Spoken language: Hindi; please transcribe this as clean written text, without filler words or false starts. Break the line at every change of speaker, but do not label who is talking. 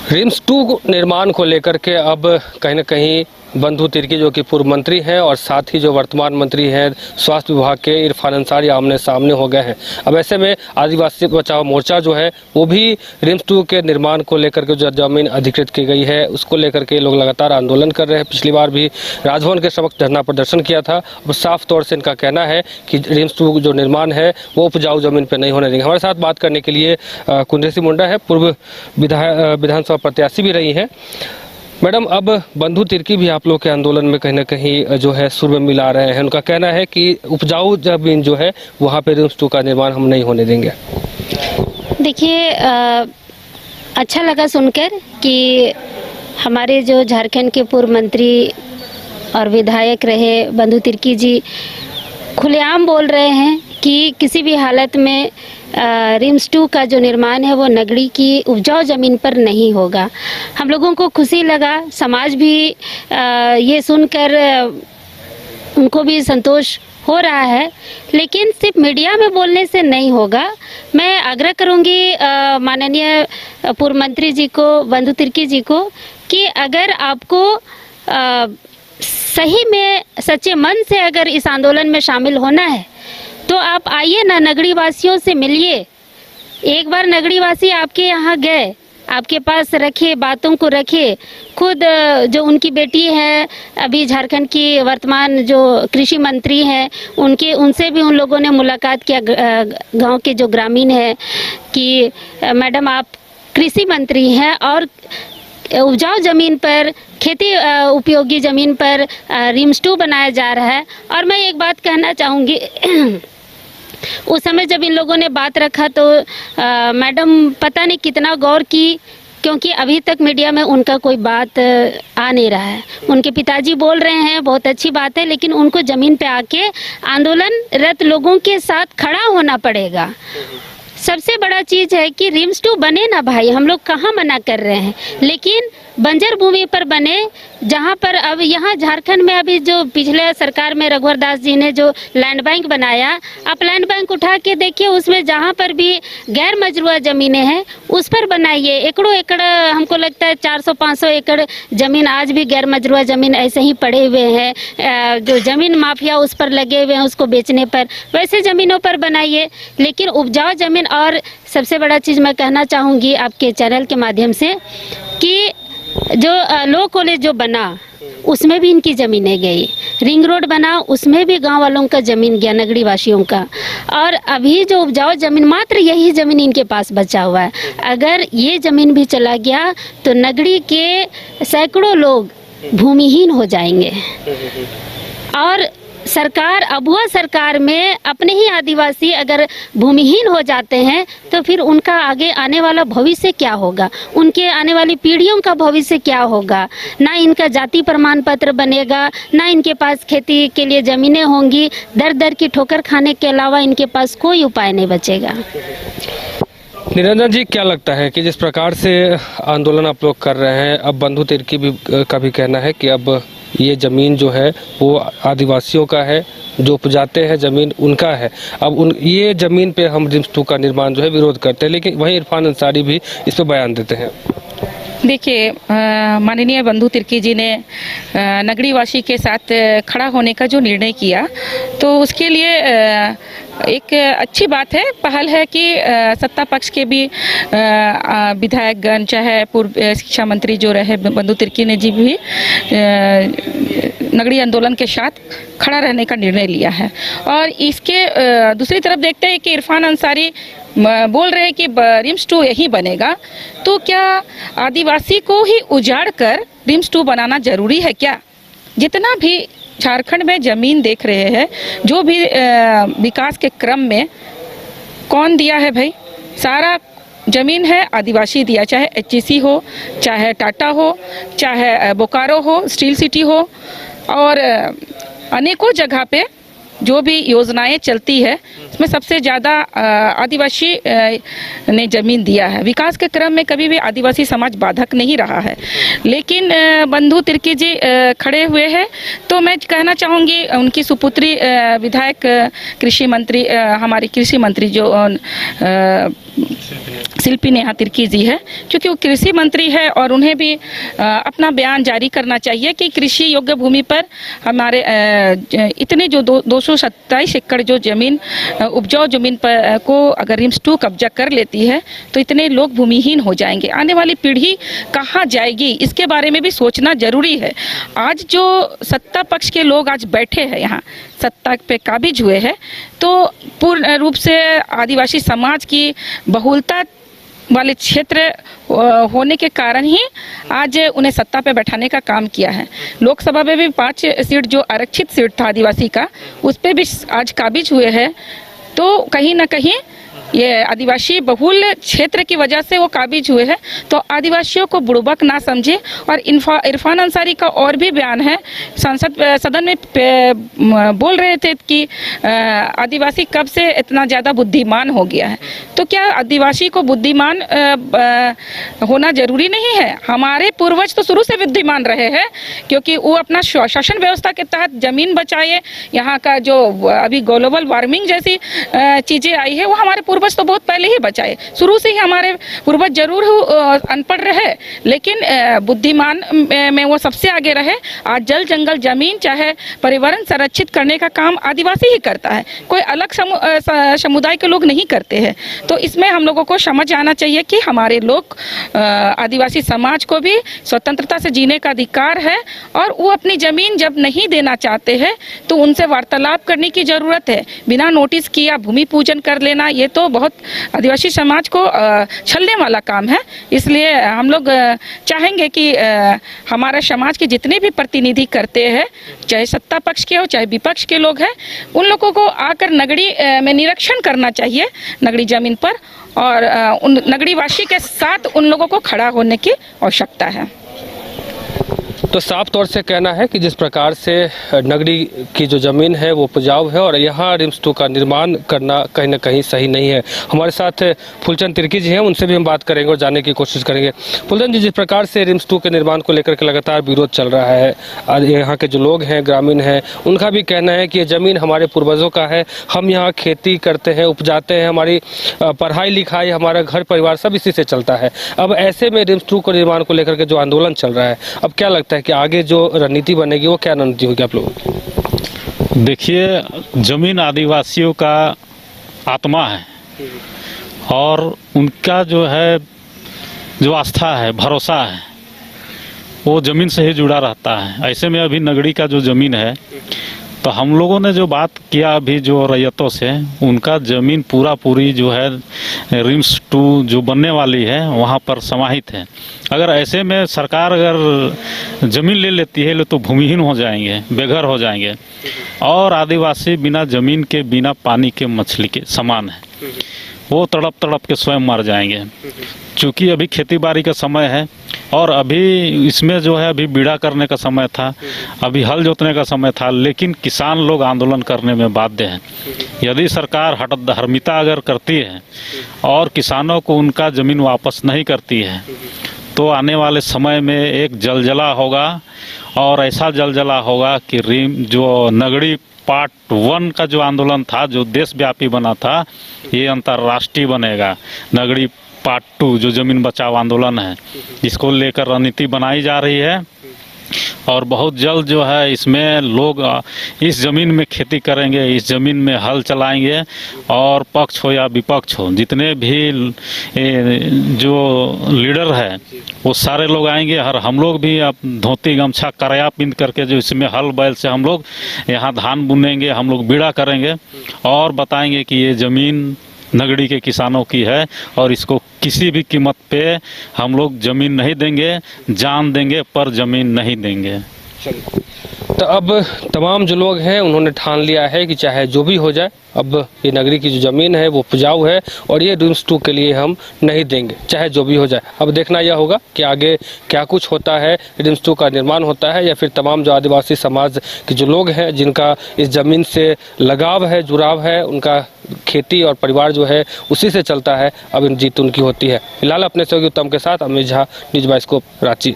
रिम्स 2 निर्माण को लेकर के अब कहीं न कहीं बंधु तिर्की जो कि पूर्व मंत्री हैं और साथ ही जो वर्तमान मंत्री हैं स्वास्थ्य विभाग के इरफान अंसारी आमने सामने हो गए हैं। अब ऐसे में आदिवासी बचाओ मोर्चा जो है वो भी रिम्स 2 के निर्माण को लेकर के जो जमीन अधिकृत की गई है उसको लेकर के लोग लगातार आंदोलन कर रहे हैं। पिछली बार भी राजभवन के समक्ष धरना प्रदर्शन किया था। अब साफ तौर से इनका कहना है कि रिम्स 2 जो निर्माण है वो उपजाऊ जमीन पर नहीं होने देंगे। हमारे साथ बात करने के लिए कुंद्रेसी मुंडा है, पूर्व विधानसभा प्रत्याशी भी रही हैं। मैडम, अब बंधु तिर्की भी आप लोग के आंदोलन में कहीं ना कहीं जो है सुर में मिला रहे हैं। उनका कहना है कि उपजाऊ जमीन जो है वहाँ पे रिम्स 2 का निर्माण हम नहीं होने देंगे।
देखिए, अच्छा लगा सुनकर कि हमारे जो झारखंड के पूर्व मंत्री और विधायक रहे बंधु तिर्की जी खुलेआम बोल रहे हैं कि किसी भी हालत में रिम्स 2 का जो निर्माण है वो नगरी की उपजाऊ ज़मीन पर नहीं होगा। हम लोगों को खुशी लगा, समाज भी ये सुनकर उनको भी संतोष हो रहा है, लेकिन सिर्फ मीडिया में बोलने से नहीं होगा। मैं आग्रह करूंगी माननीय पूर्व मंत्री जी को, बंधु तिर्की जी को, कि अगर आपको सही में सच्चे मन से अगर इस आंदोलन में शामिल होना है तो आप आइए ना, नगरी वासियों से मिलिए। एक बार नगरी वासी आपके यहाँ गए, आपके पास रखे, बातों को रखे। खुद जो उनकी बेटी है, अभी झारखंड की वर्तमान जो कृषि मंत्री हैं, उनसे भी उन लोगों ने मुलाकात किया, गांव के जो ग्रामीण है, कि मैडम आप कृषि मंत्री हैं और उपजाऊ ज़मीन पर, खेती उपयोगी ज़मीन पर रिम्स 2 बनाया जा रहा है। और मैं एक बात कहना चाहूँगी उस समय जब इन लोगों ने बात रखा तो मैडम पता नहीं कितना गौर की, क्योंकि अभी तक मीडिया में उनका कोई बात आ नहीं रहा है। उनके पिताजी बोल रहे हैं, बहुत अच्छी बात है, लेकिन उनको ज़मीन पे आके आंदोलनरत लोगों के साथ खड़ा होना पड़ेगा। सबसे बड़ा चीज़ है कि रिम्स 2 बने ना भाई, हम लोग कहाँ मना कर रहे हैं, लेकिन बंजर भूमि पर बने, जहाँ पर अब यहाँ झारखंड में अभी जो पिछले सरकार में रघुवर दास जी ने जो लैंड बैंक बनाया, आप लैंड बैंक उठा के देखिए, उसमें जहाँ पर भी गैर मजरूआ ज़मीनें हैं उस पर बनाइए। एकड़ों एकड़, हमको लगता है 400-500 एकड़ ज़मीन आज भी गैर मजरूआ ज़मीन ऐसे ही पड़े हुए हैं, जो ज़मीन माफिया उस पर लगे हुए हैं उसको बेचने पर, वैसे ज़मीनों पर बनाइए, लेकिन उपजाऊ ज़मीन। और सबसे बड़ा चीज़ मैं कहना चाहूँगी आपके चैनल के माध्यम से कि जो लॉ कॉलेज जो बना उसमें भी इनकी ज़मीनें गई, रिंग रोड बना उसमें भी गांव वालों का ज़मीन गया, नगरी वासियों का। और अभी जो उपजाऊ ज़मीन, मात्र यही ज़मीन इनके पास बचा हुआ है। अगर ये ज़मीन भी चला गया तो नगरी के सैकड़ों लोग भूमिहीन हो जाएंगे। और सरकार, अबुआ सरकार में अपने ही आदिवासी अगर भूमिहीन हो जाते हैं तो फिर उनका आगे आने वाला भविष्य क्या होगा, उनके आने वाली पीढ़ियों का भविष्य क्या होगा। ना इनका जाति प्रमाण पत्र बनेगा, ना इनके पास खेती के लिए ज़मीनें होंगी। दर दर की ठोकर खाने के अलावा इनके पास कोई उपाय नहीं बचेगा।
निरंजन जी, क्या लगता है कि जिस प्रकार से आंदोलन आप लोग कर रहे हैं, अब बंधु तिर्की भी का भी कहना है कि अब ये ज़मीन जो है वो आदिवासियों का है, जो उपजाते हैं ज़मीन उनका है, अब ये ज़मीन पे हम रिम्स 2 का निर्माण जो है विरोध करते हैं, लेकिन वहीं इरफान अंसारी भी इस पर बयान देते हैं।
देखिए, माननीय बंधु तिर्की जी ने नगरीवासी के साथ खड़ा होने का जो निर्णय किया, तो उसके लिए एक अच्छी बात है, पहल है कि सत्ता पक्ष के भी विधायकगण, चाहे पूर्व शिक्षा मंत्री जो रहे बंधु तिर्की ने जी भी नगरी आंदोलन के साथ खड़ा रहने का निर्णय लिया है। और इसके दूसरी तरफ देखते हैं कि इरफान अंसारी बोल रहे हैं कि रिम्स 2 यही बनेगा, तो क्या आदिवासी को ही उजाड़ कर रिम्स 2 बनाना जरूरी है क्या? जितना भी झारखंड में ज़मीन देख रहे हैं, जो भी विकास के क्रम में कौन दिया है भाई? सारा ज़मीन है आदिवासी दिया, चाहे HEC हो, चाहे टाटा हो, चाहे बोकारो हो, स्टील सिटी हो, और अनेकों जगह पे जो भी योजनाएं चलती है इसमें सबसे ज़्यादा आदिवासी ने ज़मीन दिया है। विकास के क्रम में कभी भी आदिवासी समाज बाधक नहीं रहा है, लेकिन बंधु तिर्की जी खड़े हुए हैं तो मैं कहना चाहूँगी उनकी सुपुत्री विधायक कृषि मंत्री हमारी कृषि मंत्री जो शिल्पी नेहा तिर्की जी है, क्योंकि वो कृषि मंत्री है और उन्हें भी अपना बयान जारी करना चाहिए कि कृषि योग्य भूमि पर हमारे इतने जो 227 एकड़ जो जमीन उपजाऊ जमीन पर को अगर रिम्स 2 कब्जा कर लेती है तो इतने लोग भूमिहीन हो जाएंगे। आने वाली पीढ़ी कहाँ जाएगी, इसके बारे में भी सोचना जरूरी है। आज जो सत्ता पक्ष के लोग आज बैठे हैं यहाँ सत्ता पे काबिज हुए हैं, तो पूर्ण रूप से आदिवासी समाज की बहुलता वाले क्षेत्र होने के कारण ही आज उन्हें सत्ता पे बैठाने का काम किया है। लोकसभा में भी 5 सीट जो आरक्षित सीट था आदिवासी का, उस पे भी आज काबिज हुए हैं। तो कहीं ना कहीं ये आदिवासी बहुल क्षेत्र की वजह से वो काबिज हुए हैं। तो आदिवासियों को बुड़बक ना समझे। और इरफान अंसारी का और भी बयान है, संसद सदन में बोल रहे थे कि आदिवासी कब से इतना ज़्यादा बुद्धिमान हो गया है। तो क्या आदिवासी को बुद्धिमान होना जरूरी नहीं है? हमारे पूर्वज तो शुरू से बुद्धिमान रहे हैं, क्योंकि वो अपना शासन व्यवस्था के तहत जमीन बचाए। यहाँ का जो अभी ग्लोबल वार्मिंग जैसी चीज़ें आई है वो हमारे पूर्वज तो बहुत पहले ही बचाए। शुरू से ही हमारे पूर्वज जरूर अनपढ़ रहे, लेकिन बुद्धिमान में वो सबसे आगे रहे। आज जल जंगल जमीन चाहे पर्यावरण संरक्षित करने का काम आदिवासी ही करता है, कोई अलग समुदाय के लोग नहीं करते हैं। तो इसमें हम लोगों को समझ आना चाहिए कि हमारे लोग आदिवासी समाज को भी स्वतंत्रता से जीने का अधिकार है, और वो अपनी जमीन जब नहीं देना चाहते हैं तो उनसे वार्तालाप करने की जरूरत है। बिना नोटिस किया भूमि पूजन कर लेना ये तो बहुत आदिवासी समाज को छलने वाला काम है। इसलिए हम लोग चाहेंगे कि हमारा समाज के जितने भी प्रतिनिधि करते हैं, चाहे सत्ता पक्ष के हो चाहे विपक्ष के लोग हैं, उन लोगों को आकर नगरी में निरीक्षण करना चाहिए, नगरी जमीन पर, और उन नगरीवासी के साथ उन लोगों को खड़ा होने की आवश्यकता है।
तो साफ तौर से कहना है कि जिस प्रकार से नगरी की जो ज़मीन है वो उपजाऊ है और यहाँ रिम्स 2 का निर्माण करना कहीं ना कहीं सही नहीं है। हमारे साथ फूलचंद तिर्की जी हैं, उनसे भी हम बात करेंगे और जानने की कोशिश करेंगे। फूलचंद जी, जिस प्रकार से रिम्स 2 के निर्माण को लेकर के लगातार विरोध चल रहा है, यहाँ के जो लोग हैं ग्रामीण हैं उनका भी कहना है कि ये ज़मीन हमारे पूर्वजों का है, हम यहाँ खेती करते हैं, उपजाते हैं, हमारी पढ़ाई लिखाई, हमारा घर परिवार सब इसी से चलता है। अब ऐसे में रिम्स 2 को निर्माण को लेकर के जो आंदोलन चल रहा है, अब क्या लगता है कि आगे जो रणनीति बनेगी वो क्या रणनीति होगी आप लोगों की?
देखिए, जमीन आदिवासियों का आत्मा है और उनका जो है जो आस्था है, भरोसा है, वो जमीन से ही जुड़ा रहता है। ऐसे में अभी नगरी का जो जमीन है, तो हम लोगों ने जो बात किया अभी जो रैयतों से, उनका जमीन पूरी जो है रिम्स 2 जो बनने वाली है वहाँ पर समाहित है। अगर ऐसे में सरकार अगर ज़मीन ले लेती है तो भूमिहीन हो जाएंगे, बेघर हो जाएंगे, और आदिवासी बिना ज़मीन के बिना पानी के मछली के समान है। वो तड़प तड़प के स्वयं मर जाएंगे। चूँकि अभी खेती बाड़ी का समय है और अभी इसमें जो है अभी बीड़ा करने का समय था, अभी हल जोतने का समय था, लेकिन किसान लोग आंदोलन करने में बाध्य हैं। यदि सरकार हठधर्मिता अगर करती है और किसानों को उनका ज़मीन वापस नहीं करती है तो आने वाले समय में एक जलजला होगा, और ऐसा जलजला होगा कि जो नगरी पार्ट 1 का जो आंदोलन था, जो देशव्यापी बना था, ये अंतर्राष्ट्रीय बनेगा। नगरी पार्ट 2 जो ज़मीन बचाओ आंदोलन है, इसको लेकर रणनीति बनाई जा रही है और बहुत जल्द जो है इसमें लोग इस ज़मीन में खेती करेंगे, इस ज़मीन में हल चलाएंगे, और पक्ष हो या विपक्ष हो, जितने भी जो लीडर है वो सारे लोग आएंगे। और हम लोग भी अब धोती गमछा कराया पिंध करके जो इसमें हल बैल से हम लोग यहाँ धान बुनेंगे, हम लोग बीड़ा करेंगे और बताएंगे कि ये ज़मीन नगरी के किसानों की है और इसको किसी भी कीमत पे हम लोग ज़मीन नहीं देंगे, जान देंगे पर ज़मीन नहीं देंगे।
तो अब तमाम जो लोग हैं उन्होंने ठान लिया है कि चाहे जो भी हो जाए, अब ये नगरी की जो ज़मीन है वो उपजाऊ है और ये रिम्स 2 के लिए हम नहीं देंगे, चाहे जो भी हो जाए। अब देखना यह होगा कि आगे क्या कुछ होता है, रिम्स 2 का निर्माण होता है या फिर तमाम जो आदिवासी समाज के जो लोग हैं जिनका इस ज़मीन से लगाव है, जुड़ाव है, उनका खेती और परिवार जो है उसी से चलता है, अब जीत उनकी होती है। फिलहाल अपने सहयोगी उत्तम के साथ अमित झा, न्यूज़ बाइस्कोप, रांची।